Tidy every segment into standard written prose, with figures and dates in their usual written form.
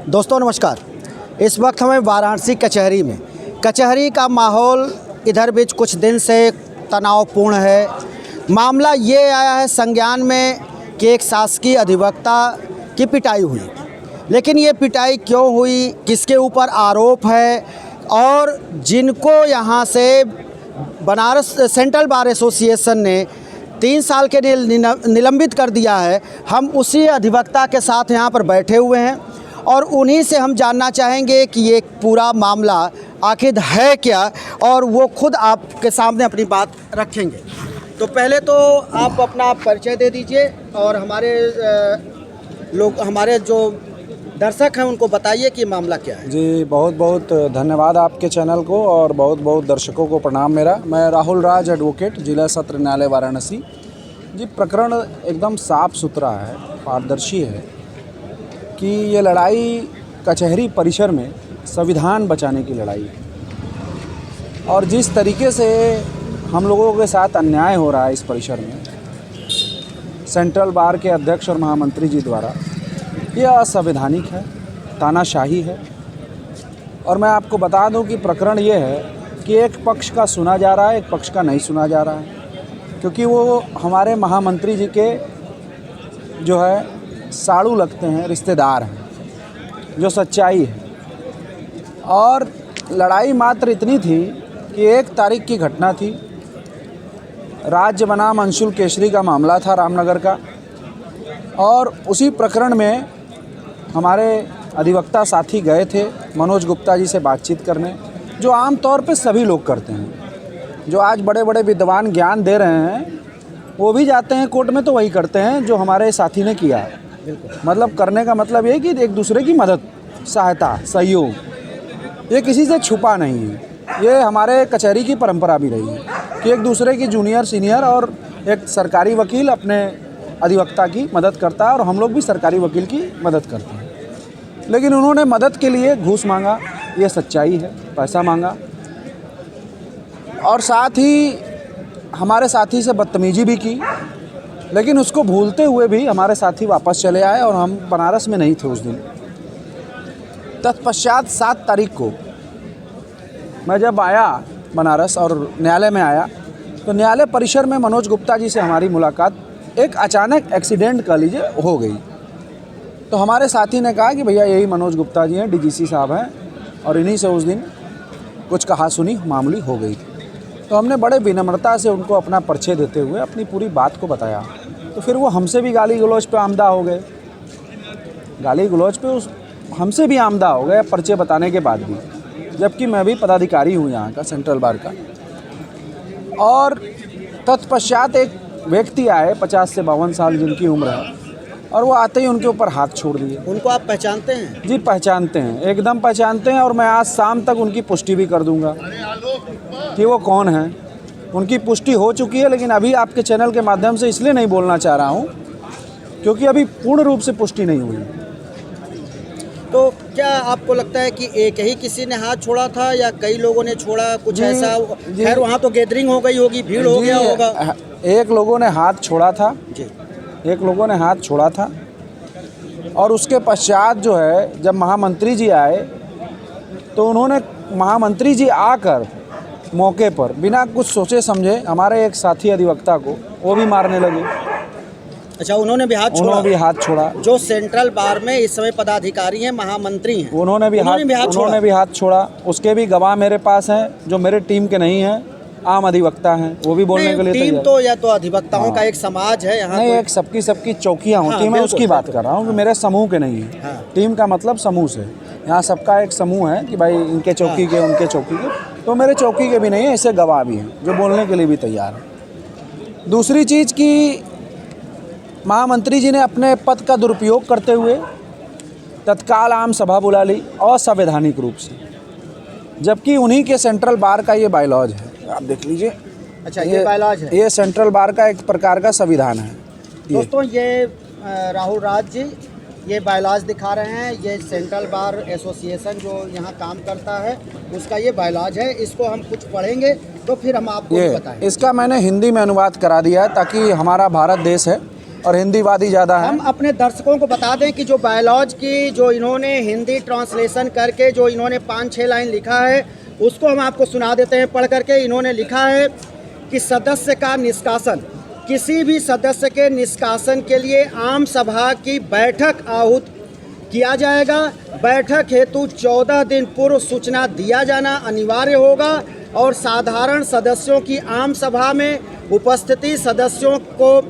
दोस्तों नमस्कार। इस वक्त हमें वाराणसी कचहरी में कचहरी का माहौल इधर बीच कुछ दिन से तनावपूर्ण है। मामला ये आया है संज्ञान में कि एक शासकीय अधिवक्ता की पिटाई हुई, लेकिन ये पिटाई क्यों हुई, किसके ऊपर आरोप है और जिनको यहाँ से बनारस सेंट्रल बार एसोसिएशन ने 3 साल के लिए निलंबित कर दिया है, हम उसी अधिवक्ता के साथ यहाँ पर बैठे हुए हैं और उन्हीं से हम जानना चाहेंगे कि ये पूरा मामला आखिर है क्या, और वो खुद आपके सामने अपनी बात रखेंगे। तो पहले तो आप अपना परिचय दे दीजिए और हमारे जो दर्शक हैं उनको बताइए कि मामला क्या है। जी, बहुत बहुत धन्यवाद आपके चैनल को और बहुत बहुत दर्शकों को प्रणाम मेरा। मैं राहुल राज एडवोकेट, जिला सत्र न्यायालय वाराणसी। जी, प्रकरण एकदम साफ सुथरा है, पारदर्शी है कि ये लड़ाई कचहरी परिसर में संविधान बचाने की लड़ाई है और जिस तरीके से हम लोगों के साथ अन्याय हो रहा है इस परिसर में सेंट्रल बार के अध्यक्ष और महामंत्री जी द्वारा, यह असंवैधानिक है, तानाशाही है। और मैं आपको बता दूं कि प्रकरण ये है कि एक पक्ष का सुना जा रहा है, एक पक्ष का नहीं सुना जा रहा है, क्योंकि वो हमारे महामंत्री जी के जो है साड़ू लगते हैं, रिश्तेदार हैं, जो सच्चाई है। और लड़ाई मात्र इतनी थी कि 1 तारीख की घटना थी, राज्य बनाम अंशुल केसरी का मामला था रामनगर का, और उसी प्रकरण में हमारे अधिवक्ता साथी गए थे मनोज गुप्ता जी से बातचीत करने, जो आम तौर पे सभी लोग करते हैं। जो आज बड़े बड़े विद्वान ज्ञान दे रहे हैं वो भी जाते हैं कोर्ट में तो वही करते हैं जो हमारे साथी ने किया है। मतलब करने का मतलब ये कि एक दूसरे की मदद, सहायता, सहयोग, ये किसी से छुपा नहीं है। ये हमारे कचहरी की परंपरा भी रही है कि एक दूसरे की जूनियर सीनियर और एक सरकारी वकील अपने अधिवक्ता की मदद करता है और हम लोग भी सरकारी वकील की मदद करते हैं। लेकिन उन्होंने मदद के लिए घूस मांगा, ये सच्चाई है, पैसा मांगा, और साथ ही हमारे साथी से बदतमीजी भी की। लेकिन उसको भूलते हुए भी हमारे साथी वापस चले आए और हम बनारस में नहीं थे उस दिन। तत्पश्चात 7 तारीख को मैं जब आया बनारस और न्यायालय में आया तो न्यायालय परिसर में मनोज गुप्ता जी से हमारी मुलाकात एक अचानक एक्सीडेंट कह लीजिए हो गई। तो हमारे साथी ने कहा कि भैया यही मनोज गुप्ता जी हैं, डीजीसी साहब हैं, और इन्हीं से उस दिन कुछ कहा सुनी मामूली हो गई थी। तो हमने बड़े विनम्रता से उनको अपना परिचय देते हुए अपनी पूरी बात को बताया। तो फिर वो हमसे भी गाली गलौज पे आमदा हो गए, गाली गलौज पे हमसे भी आमदा हो गए परिचय बताने के बाद भी, जबकि मैं भी पदाधिकारी हूँ यहाँ का सेंट्रल बार का। और तत्पश्चात एक व्यक्ति आए 50 से 52 साल जिनकी उम्र है, और वो आते ही उनके ऊपर हाथ छोड़ दिए। उनको आप पहचानते हैं? जी पहचानते हैं, एकदम पहचानते हैं, और मैं आज शाम तक उनकी पुष्टि भी कर दूंगा कि वो कौन है। उनकी पुष्टि हो चुकी है, लेकिन अभी आपके चैनल के माध्यम से इसलिए नहीं बोलना चाह रहा हूँ क्योंकि अभी पूर्ण रूप से पुष्टि नहीं हुई। तो क्या आपको लगता है कि एक ही किसी ने हाथ छोड़ा था या कई लोगों ने छोड़ा, कुछ ऐसा? खैर वहाँ तो गैदरिंग हो गई होगी, भीड़ हो गया होगा। एक लोगों ने हाथ छोड़ा था जी, एक लोगों ने हाथ छोड़ा था, और उसके पश्चात जो है जब महामंत्री जी आए तो उन्होंने, महामंत्री जी आकर मौके पर बिना कुछ सोचे समझे हमारे एक साथी अधिवक्ता को वो भी मारने लगे। अच्छा, उन्होंने भी हाथ छोड़ा? उन्होंने भी हाथ छोड़ा। जो सेंट्रल बार में इस समय पदाधिकारी हैं, महामंत्री हैं, उन्होंने भी हाथ छोड़ा। उसके भी गवाह मेरे पास हैं जो मेरे टीम के नहीं हैं, आम अधिवक्ता हैं, वो भी बोलने के लिए टीम तो या तो अधिवक्ताओं का एक समाज है यहाँ, नहीं, एक सबकी चौकियाँ होती हैं। मैं उसकी बात कर रहा हूँ कि मेरे समूह के नहीं है। टीम का मतलब समूह से, यहाँ सबका एक समूह है कि भाई इनके चौकी के, उनके चौकी के, तो मेरे चौकी के भी नहीं है, इससे गवाह भी हैं जो बोलने के लिए भी तैयार है। दूसरी चीज़ कि महामंत्री जी ने अपने पद का दुरुपयोग करते हुए तत्काल आम सभा बुला ली असंवैधानिक रूप से, जबकि उन्हीं के सेंट्रल बार का ये बायलॉज है, आप देख लीजिए। अच्छा, ये बायलॉज है, ये सेंट्रल बार का एक प्रकार का संविधान है। दोस्तों ये राहुल राज जी ये बायलॉज दिखा रहे हैं, ये सेंट्रल बार एसोसिएशन जो यहाँ काम करता है उसका ये बायलॉज है। इसको हम कुछ पढ़ेंगे तो फिर हम आपको बताएं। इसका मैंने हिंदी में अनुवाद करा दिया है ताकि हमारा भारत देश है और हिंदीवादी ज़्यादा हैं। हम अपने दर्शकों को बता दें कि जो बायलॉज की जो इन्होंने हिंदी ट्रांसलेशन करके जो इन्होंने 5-6 लाइन लिखा है उसको हम आपको सुना देते हैं पढ़ करके। इन्होंने लिखा है कि सदस्य का निष्कासन, किसी भी सदस्य के निष्कासन के लिए आम सभा की बैठक आहूत किया जाएगा। बैठक हेतु 14 दिन पूर्व सूचना दिया जाना अनिवार्य होगा और साधारण सदस्यों की आम सभा में उपस्थिति सदस्यों को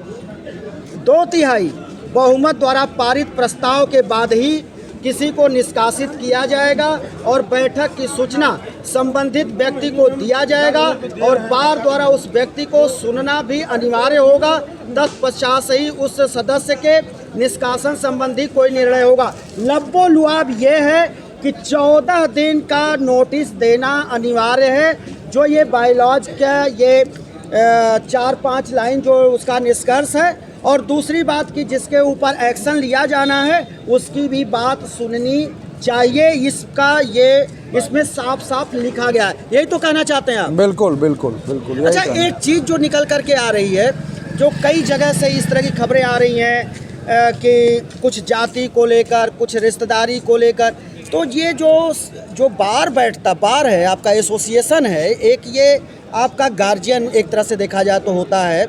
2/3 बहुमत द्वारा पारित प्रस्ताव के बाद ही किसी को निष्कासित किया जाएगा और बैठक की सूचना संबंधित व्यक्ति को दिया जाएगा और बार द्वारा उस व्यक्ति को सुनना भी अनिवार्य होगा। तत्पश्चात से ही उस सदस्य के निष्कासन संबंधी कोई निर्णय होगा। लब्बो लुआब ये है कि 14 दिन का नोटिस देना अनिवार्य है। जो ये बायलॉज का ये 4-5 लाइन जो उसका निष्कर्ष है, और दूसरी बात कि जिसके ऊपर एक्शन लिया जाना है उसकी भी बात सुननी चाहिए। इसमें साफ साफ लिखा गया है। यही तो कहना चाहते हैं आप? बिल्कुल बिल्कुल बिल्कुल। अच्छा, एक चीज़ जो निकल करके आ रही है, जो कई जगह से इस तरह की खबरें आ रही हैं कि कुछ जाति को लेकर, कुछ रिश्तेदारी को लेकर, तो ये जो बार है, आपका एसोसिएशन है, एक ये आपका गार्जियन एक तरह से देखा जाए तो होता है,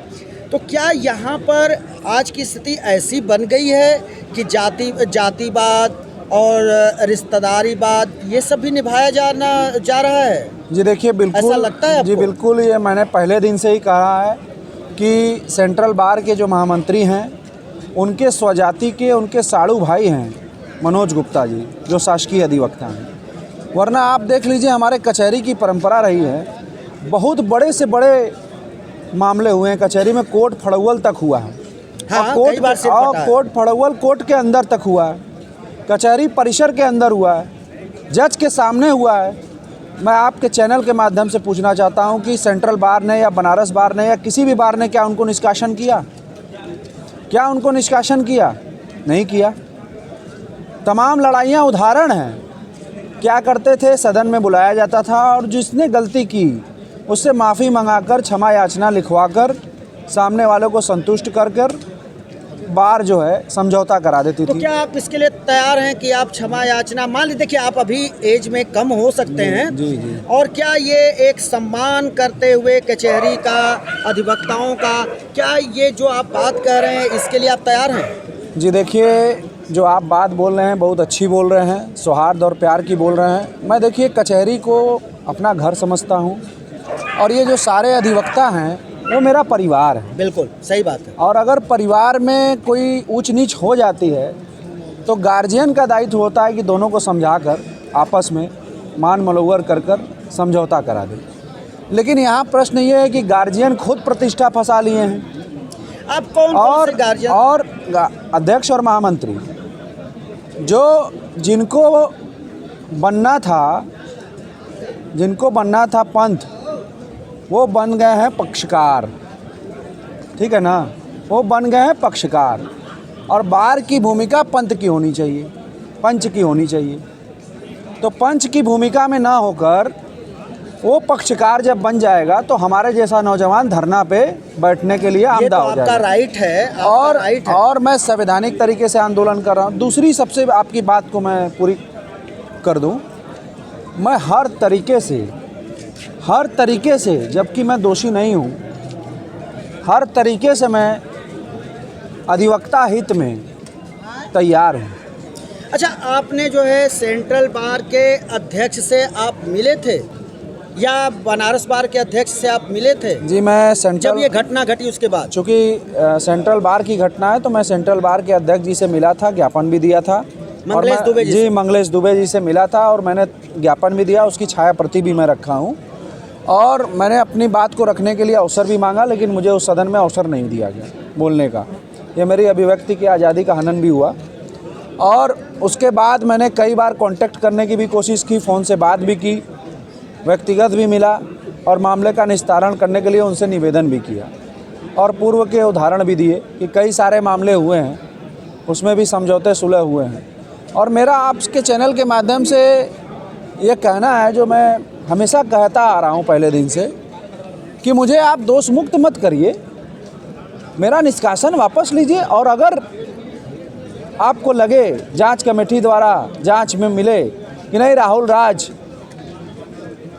तो क्या यहाँ पर आज की स्थिति ऐसी बन गई है कि जातिवाद और रिश्तेदारीवाद ये सब भी निभाया जा रहा है? जी देखिए, बिल्कुल ऐसा लगता है आपको? जी बिल्कुल, ये मैंने पहले दिन से ही कहा है कि सेंट्रल बार के जो महामंत्री हैं उनके स्वजाति के उनके साड़ू भाई हैं मनोज गुप्ता जी, जो शासकीय अधिवक्ता हैं। वरना आप देख लीजिए, हमारे कचहरी की परंपरा रही है, बहुत बड़े से बड़े मामले हुए हैं कचहरी में, कोर्ट फड़ौवल तक हुआ है। हाँ, और कई बार से पता है। कोर्ट फड़ौवल कोर्ट के अंदर तक हुआ है, कचहरी परिसर के अंदर हुआ है, जज के सामने हुआ है। मैं आपके चैनल के माध्यम से पूछना चाहता हूं कि सेंट्रल बार ने या बनारस बार ने या किसी भी बार ने क्या उनको निष्कासन किया? क्या उनको निष्कासन किया? नहीं किया। तमाम लड़ाइयाँ उदाहरण हैं। क्या करते थे? सदन में बुलाया जाता था और जिसने गलती की उससे माफ़ी मंगाकर, क्षमा याचना लिखवाकर, सामने वालों को संतुष्ट कर बार जो है समझौता करा देती थी। तो क्या आप इसके लिए तैयार हैं कि आप क्षमा याचना, मान लीजिए, देखिए आप अभी एज में कम हो सकते हैं, जी। और क्या ये एक सम्मान करते हुए कचहरी का, अधिवक्ताओं का, क्या ये जो आप बात कर रहे हैं इसके लिए आप तैयार हैं? जी देखिए, जो आप बात बोल रहे हैं बहुत अच्छी बोल रहे हैं, सौहार्द और प्यार की बोल रहे हैं। मैं देखिए कचहरी को अपना घर समझता हूँ और ये जो सारे अधिवक्ता हैं वो मेरा परिवार है। बिल्कुल सही बात है। और अगर परिवार में कोई ऊंच नीच हो जाती है तो गार्जियन का दायित्व होता है कि दोनों को समझाकर आपस में मान मलौवर कर समझौता करा दे। लेकिन यहाँ प्रश्न ये है कि गार्जियन खुद प्रतिष्ठा फंसा लिए हैं। आप कौन से गार्जियन? और अध्यक्ष और महामंत्री जिनको बनना था पंथ, वो बन गए हैं पक्षकार। ठीक है ना? वो बन गए हैं पक्षकार। और बार की भूमिका पंथ की होनी चाहिए, पंच की होनी चाहिए। तो पंच की भूमिका में ना होकर वो पक्षकार जब बन जाएगा तो हमारे जैसा नौजवान धरना पे बैठने के लिए आमदा हो जाएगा। आपका राइट है, और मैं संवैधानिक तरीके से आंदोलन कर रहा हूँ। दूसरी सबसे आपकी बात को मैं पूरी कर दूँ, मैं हर तरीके से, जबकि मैं दोषी नहीं हूँ, हर तरीके से मैं अधिवक्ता हित में तैयार हूँ। अच्छा, आपने जो है सेंट्रल बार के अध्यक्ष से आप मिले थे या बनारस बार के अध्यक्ष से आप मिले थे? जी, मैं सेंट्रल, जब ये घटना घटी उसके बाद, चूँकि सेंट्रल बार की घटना है तो मैं सेंट्रल बार के अध्यक्ष जी से मिला था, ज्ञापन भी दिया था। मंगलेश दुबे जी? जी, मंगलेश दुबे जी से मिला था और मैंने ज्ञापन भी दिया, उसकी छाया प्रति भी मैं रखा हूँ। और मैंने अपनी बात को रखने के लिए अवसर भी मांगा, लेकिन मुझे उस सदन में अवसर नहीं दिया गया बोलने का। ये मेरी अभिव्यक्ति की आज़ादी का हनन भी हुआ। और उसके बाद मैंने कई बार कांटेक्ट करने की भी कोशिश की, फ़ोन से बात भी की, व्यक्तिगत भी मिला और मामले का निस्तारण करने के लिए उनसे निवेदन भी किया और पूर्व के उदाहरण भी दिए कि कई सारे मामले हुए हैं, उसमें भी समझौते सुलह हुए हैं। और मेरा आपके चैनल के माध्यम से ये कहना है, जो मैं हमेशा कहता आ रहा हूँ पहले दिन से, कि मुझे आप दोष मुक्त मत करिए। मेरा निष्कासन वापस लीजिए। और अगर आपको लगे जांच कमेटी द्वारा जांच में मिले कि नहीं राहुल राज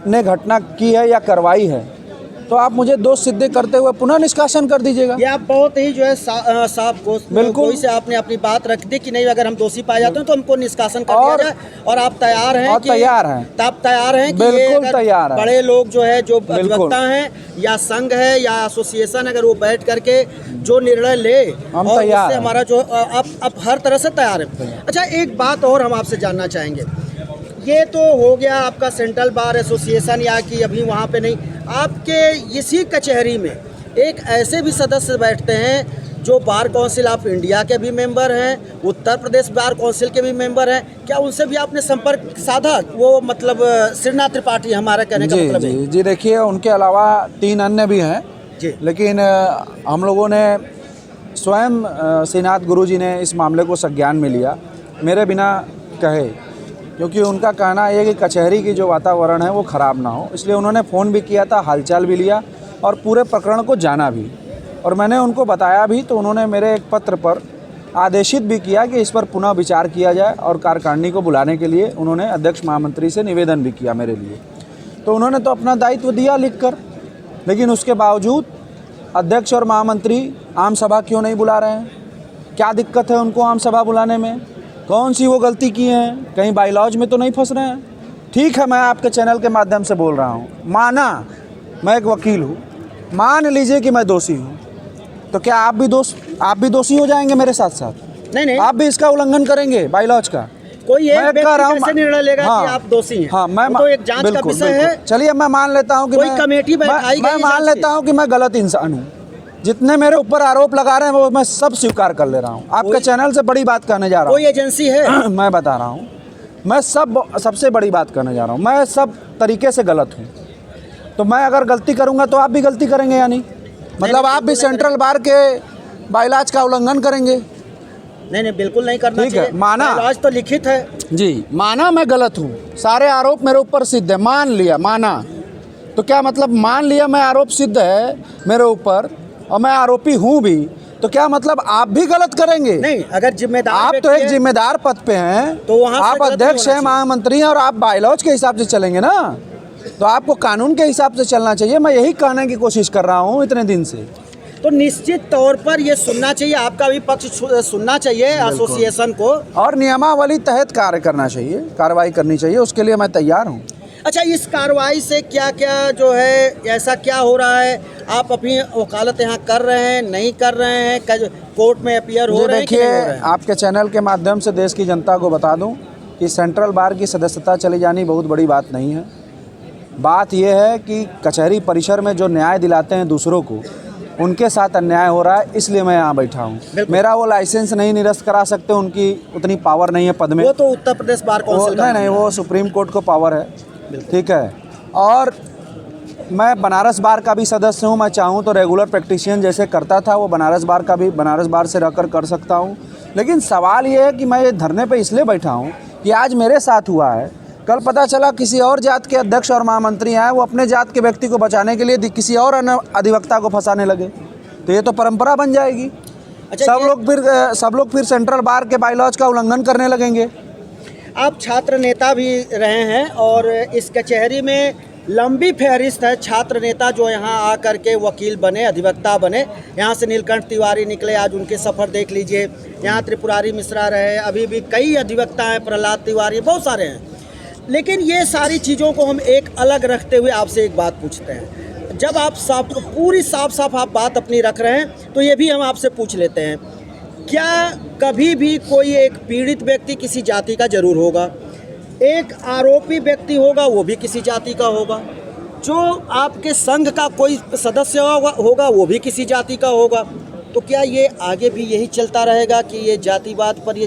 ने घटना की है या करवाई है, तो आप मुझे दोष सिद्ध करते हुए पुनः निष्कासन कर दीजिएगा। ये आप बहुत ही जो है साफ बिल्कुल से आपने अपनी बात रख दी कि नहीं, अगर हम दोषी पाए जाते हैं तो हमको निष्कासन कर दिया जाए। और आप तैयार हैं और कि तैयार हैं, आप तैयार हैं कि बिल्कुल ये अगर तैयार हैं। बड़े लोग जो है, जो अधिवक्ता हैं या संघ है या एसोसिएशन, अगर वो बैठ करके जो निर्णय ले, हम और तैयार उससे हैं। हमारा जो आप हर तरह से तैयार हैं। अच्छा, एक बात और हम आपसे जानना चाहेंगे। ये तो हो गया आपका सेंट्रल बार एसोसिएशन, या कि अभी वहाँ पे नहीं, आपके इसी कचहरी में एक ऐसे भी सदस्य बैठते हैं जो बार काउंसिल ऑफ इंडिया के भी मेंबर हैं, उत्तर प्रदेश बार काउंसिल के भी मेंबर हैं। क्या उनसे भी आपने संपर्क साधा? वो मतलब श्रीनाथ त्रिपाठी, हमारा कहने का मतलब है। जी देखिए, उनके अलावा 3 अन्य भी हैं जी, लेकिन हम लोगों ने स्वयं श्रीनाथ गुरुजी ने इस मामले को संज्ञान में लिया मेरे बिना कहे, क्योंकि उनका कहना है कि कचहरी की जो वातावरण है वो ख़राब ना हो, इसलिए उन्होंने फ़ोन भी किया था, हालचाल भी लिया और पूरे प्रकरण को जाना भी, और मैंने उनको बताया भी। तो उन्होंने मेरे एक पत्र पर आदेशित भी किया कि इस पर पुनः विचार किया जाए, और कार्यकारिणी को बुलाने के लिए उन्होंने अध्यक्ष महामंत्री से निवेदन भी किया मेरे लिए। तो उन्होंने तो अपना दायित्व दिया लिखकर, लेकिन उसके बावजूद अध्यक्ष और महामंत्री आम सभा क्यों नहीं बुला रहे हैं? क्या दिक्कत है उनको आम सभा बुलाने में? कौन सी वो गलती की हैं? कहीं बाईलॉज में तो नहीं फंस रहे हैं? ठीक है, मैं आपके चैनल के माध्यम से बोल रहा हूँ, माना मैं एक वकील हूँ, मान लीजिए कि मैं दोषी हूँ, तो क्या आप भी दोषी हो जाएंगे मेरे साथ साथ? नहीं, आप भी इसका उल्लंघन करेंगे बाईलॉज का? कोई एक व्यक्ति कैसे निर्णय लेगा कि आप दोषी हैं? हाँ, मैं तो एक जांच का विषय है। चलिए, मैं मान लेता हूँ कि कोई कमेटी बैठाई गई, मैं मान लेता हूँ कि मैं गलत इंसान हूँ। जितने मेरे ऊपर आरोप लगा रहे हैं वो मैं सब स्वीकार कर ले रहा हूँ। आपके चैनल से बड़ी बात कहने जा रहा हूँ। कोई एजेंसी है? मैं बता रहा हूँ, मैं सबसे बड़ी बात कहने जा रहा हूँ। मैं सब तरीके से गलत हूँ, तो मैं अगर गलती करूँगा तो आप भी गलती करेंगे, यानी मतलब आप भी सेंट्रल बार के बाइलॉज का उल्लंघन करेंगे? नहीं, बिल्कुल नहीं करना ठीक है, चाहिए। माना आज तो लिखित है जी, माना मैं गलत हूँ, सारे आरोप मेरे ऊपर सिद्ध है, मान लिया, माना, तो क्या मतलब मान लिया मैं आरोप सिद्ध है मेरे ऊपर और मैं आरोपी हूँ भी, तो क्या मतलब आप भी गलत करेंगे? नहीं, अगर जिम्मेदार आप तो एक जिम्मेदार पद पे हैं, तो वहाँ आप अध्यक्ष हैं, महामंत्री हैं, और आप बाइलॉज के हिसाब से चलेंगे ना, तो आपको कानून के हिसाब से चलना चाहिए। मैं यही कहने की कोशिश कर रहा हूँ इतने दिन से। तो निश्चित तौर पर ये सुनना चाहिए, आपका भी पक्ष सुनना चाहिए एसोसिएशन को, और नियमावली तहत कार्य करना चाहिए, कार्रवाई करनी चाहिए, उसके लिए मैं तैयार हूँ। अच्छा, इस कार्रवाई से क्या क्या जो है, ऐसा क्या हो रहा है? आप अपनी वकालत यहाँ कर रहे हैं, नहीं कर रहे हैं, कोर्ट में अपीयर हो रहे हैं कि नहीं हो रहे हैं? आपके चैनल के माध्यम से देश की जनता को बता दूं कि सेंट्रल बार की सदस्यता चली जानी बहुत बड़ी बात नहीं है। बात यह है कि कचहरी परिसर में जो न्याय दिलाते हैं दूसरों को, उनके साथ अन्याय हो रहा है, इसलिए मैं यहाँ बैठा हूँ। मेरा वो लाइसेंस नहीं निरस्त करा सकते, उनकी उतनी पावर नहीं है पद में। वो तो उत्तर प्रदेश बार काउंसिल का नहीं, वो सुप्रीम कोर्ट को पावर है, ठीक है। और मैं बनारस बार का भी सदस्य हूँ, मैं चाहूँ तो रेगुलर प्रैक्टिशियन जैसे करता था वो बनारस बार का भी बनारस बार से रहकर कर सकता हूँ। लेकिन सवाल ये है कि मैं ये धरने पे इसलिए बैठा हूँ कि आज मेरे साथ हुआ है, कल पता चला किसी और जात के अध्यक्ष और महामंत्री आए, वो अपने जात के व्यक्ति को बचाने के लिए किसी और अधिवक्ता को फंसाने लगे, तो ये तो परंपरा बन जाएगी। अच्छा, सब लोग फिर सेंट्रल बार के बाइलॉज का उल्लंघन करने लगेंगे। आप छात्र नेता भी रहे हैं और इस कचहरी में लंबी फहरिस्त है छात्र नेता जो यहाँ आकर के वकील बने, अधिवक्ता बने। यहाँ से नीलकंठ तिवारी निकले, आज उनके सफ़र देख लीजिए। यहाँ त्रिपुरारी मिश्रा रहे, अभी भी कई अधिवक्ता हैं, प्रहलाद तिवारी, बहुत सारे हैं। लेकिन ये सारी चीज़ों को हम एक अलग रखते हुए आपसे एक बात पूछते हैं। जब आप पूरी साफ आप बात अपनी रख रहे हैं, तो ये भी हम आपसे पूछ लेते हैं, क्या कभी भी कोई एक पीड़ित व्यक्ति किसी जाति का जरूर होगा, एक आरोपी व्यक्ति होगा वो भी किसी जाति का होगा, जो आपके संघ का कोई सदस्य होगा वो भी किसी जाति का होगा, तो क्या ये आगे भी यही चलता रहेगा कि ये जातिवाद पर ये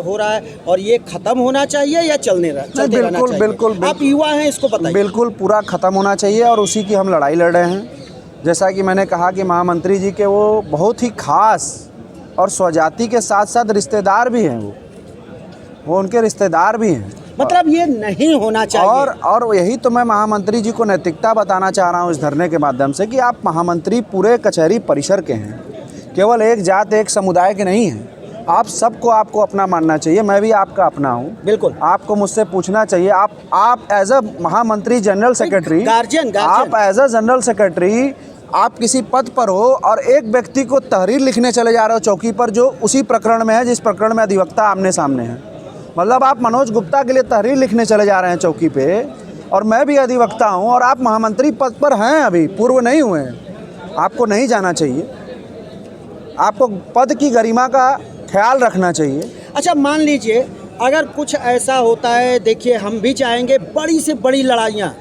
हो रहा है और ये ख़त्म होना चाहिए या चलते रहना चाहिए? बिल्कुल, आप युवा हैं, इसको बताइए। बिल्कुल पूरा ख़त्म होना चाहिए और उसी की हम लड़ाई लड़ रहे हैं। जैसा कि मैंने कहा कि महामंत्री जी के वो बहुत ही खास और स्वजाति के साथ साथ रिश्तेदार भी हैं, वो उनके रिश्तेदार भी हैं। मतलब ये नहीं होना चाहिए। और यही तो मैं महामंत्री जी को नैतिकता बताना चाह रहा हूँ इस धरने के माध्यम से कि आप महामंत्री पूरे कचहरी परिसर के हैं, केवल एक जात एक समुदाय के नहीं हैं। आप सबको आपको अपना मानना चाहिए, मैं भी आपका अपना हूँ। बिल्कुल। आपको मुझसे पूछना चाहिए, आप एज अ महामंत्री जनरल सेक्रेटरी, गार्जियन आप एज अ जनरल सेक्रेटरी आप किसी पद पर हो और एक व्यक्ति को तहरीर लिखने चले जा रहे हो चौकी पर, जो उसी प्रकरण में है जिस प्रकरण में अधिवक्ता आमने सामने है। मतलब आप मनोज गुप्ता के लिए तहरीर लिखने चले जा रहे हैं चौकी पे, और मैं भी अधिवक्ता हूं, और आप महामंत्री पद पर हैं, अभी पूर्व नहीं हुए हैं। आपको नहीं जाना चाहिए, आपको पद की गरिमा का ख्याल रखना चाहिए। अच्छा, मान लीजिए अगर कुछ ऐसा होता है, देखिए हम भी चाहेंगे बड़ी से बड़ी लड़ाइयाँ,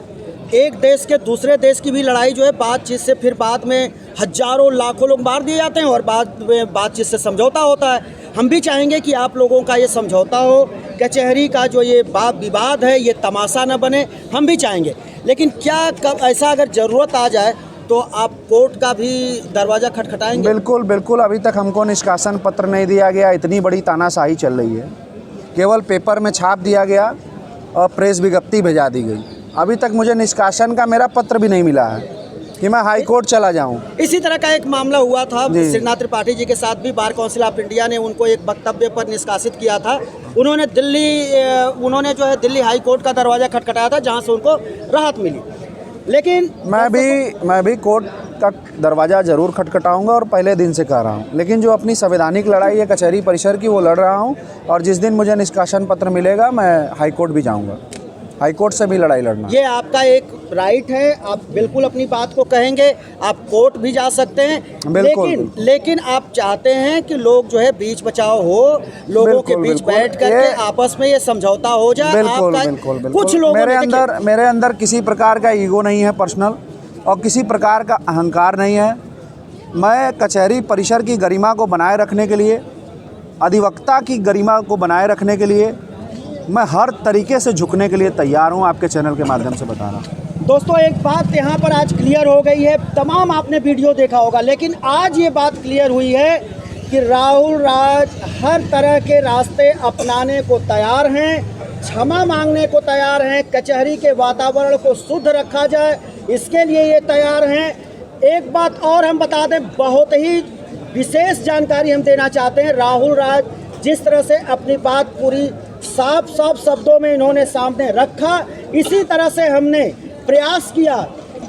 एक देश के दूसरे देश की भी लड़ाई जो है बातचीत से फिर बाद में हजारों लाखों लोग मार दिए जाते हैं और बाद में बातचीत से समझौता होता है। हम भी चाहेंगे कि आप लोगों का ये समझौता हो, कचहरी का जो ये विवाद है ये तमाशा न बने, हम भी चाहेंगे। लेकिन क्या कब ऐसा अगर ज़रूरत आ जाए तो आप कोर्ट का भी दरवाज़ा खटखटाएंगे? बिल्कुल बिल्कुल। अभी तक हमको निष्कासन पत्र नहीं दिया गया, इतनी बड़ी तानाशाही चल रही है। केवल पेपर में छाप दिया गया और प्रेस विज्ञप्ति भेजा दी गई। अभी तक मुझे निष्कासन का मेरा पत्र भी नहीं मिला है कि मैं हाई कोर्ट चला जाऊं। इसी तरह का एक मामला हुआ था श्रीनाथ त्रिपाठी जी के साथ भी। बार काउंसिल ऑफ इंडिया ने उनको एक वक्तव्य पर निष्कासित किया था। उन्होंने जो है दिल्ली हाई कोर्ट का दरवाज़ा खटखटाया था, जहां से उनको राहत मिली। लेकिन मैं भी कोर्ट का दरवाज़ा ज़रूर खटखटाऊंगा और पहले दिन से कह रहा हूं। लेकिन जो अपनी संवैधानिक लड़ाई है कचहरी परिसर की, वो लड़ रहा हूं, और जिस दिन मुझे निष्कासन पत्र मिलेगा मैं हाई कोर्ट भी जाऊँगा। हाई कोर्ट से भी लड़ाई लड़ना ये आपका एक राइट है, आप बिल्कुल अपनी बात को कहेंगे, आप कोर्ट भी जा सकते हैं। लेकिन आप चाहते हैं कि लोग जो है बीच बचाव हो, लोगों के बीच बैठ करके आपस में ये समझौता हो जाए। बिल्कुल। कुछ लोगों मेरे अंदर किसी प्रकार का ईगो नहीं है पर्सनल, और किसी प्रकार का अहंकार नहीं है। मैं कचहरी परिसर की गरिमा को बनाए रखने के लिए, अधिवक्ता की गरिमा को बनाए रखने के लिए मैं हर तरीके से झुकने के लिए तैयार हूं। आपके चैनल के माध्यम से बता रहा हूं। दोस्तों, एक बात यहाँ पर आज क्लियर हो गई है। तमाम आपने वीडियो देखा होगा, लेकिन आज ये बात क्लियर हुई है कि राहुल राज हर तरह के रास्ते अपनाने को तैयार हैं, क्षमा मांगने को तैयार हैं, कचहरी के वातावरण को शुद्ध रखा जाए इसके लिए ये तैयार हैं। एक बात और हम बता दें, बहुत ही विशेष जानकारी हम देना चाहते हैं। राहुल राज जिस तरह से अपनी बात पूरी साफ शब्दों में इन्होंने सामने रखा, इसी तरह से हमने प्रयास किया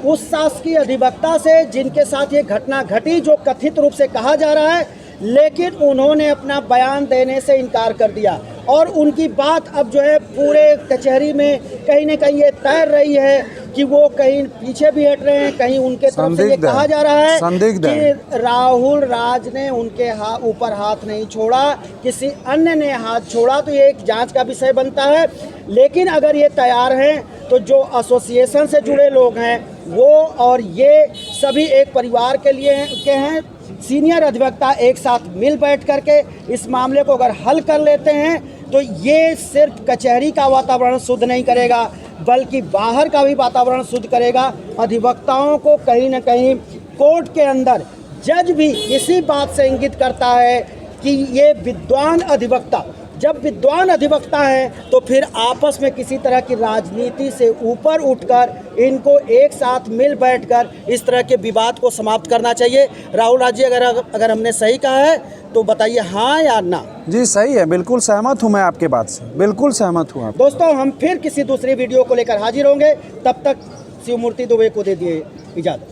उस शासकीय अधिवक्ता से जिनके साथ ये घटना घटी, जो कथित रूप से कहा जा रहा है, लेकिन उन्होंने अपना बयान देने से इनकार कर दिया। और उनकी बात अब जो है पूरे कचहरी में कहीं न कहीं ये तैर रही है कि वो कहीं पीछे भी हट रहे हैं, कहीं उनके तरफ से ये कहा जा रहा है कि राहुल राज ने उनके ऊपर हाथ नहीं छोड़ा, किसी अन्य ने हाथ छोड़ा। तो ये एक जांच का विषय बनता है। लेकिन अगर ये तैयार हैं तो जो एसोसिएशन से जुड़े लोग हैं वो और ये सभी एक परिवार के हैं। सीनियर अधिवक्ता एक साथ मिल बैठ करके इस मामले को अगर हल कर लेते हैं तो ये सिर्फ कचहरी का वातावरण शुद्ध नहीं करेगा, बल्कि बाहर का भी वातावरण शुद्ध करेगा। अधिवक्ताओं को कहीं न कहीं कोर्ट के अंदर जज भी इसी बात से इंगित करता है कि ये विद्वान अधिवक्ता, जब विद्वान अधिवक्ता हैं तो फिर आपस में किसी तरह की राजनीति से ऊपर उठकर इनको एक साथ मिल बैठकर इस तरह के विवाद को समाप्त करना चाहिए। राहुल राज जी, अगर हमने सही कहा है तो बताइए हाँ या ना? जी सही है, बिल्कुल सहमत हूँ मैं आपके बात से, बिल्कुल सहमत हूँ। दोस्तों, हम फिर किसी दूसरी वीडियो को लेकर हाजिर होंगे, तब तक शिवमूर्ति दुबे को दे दिए इजाज़त।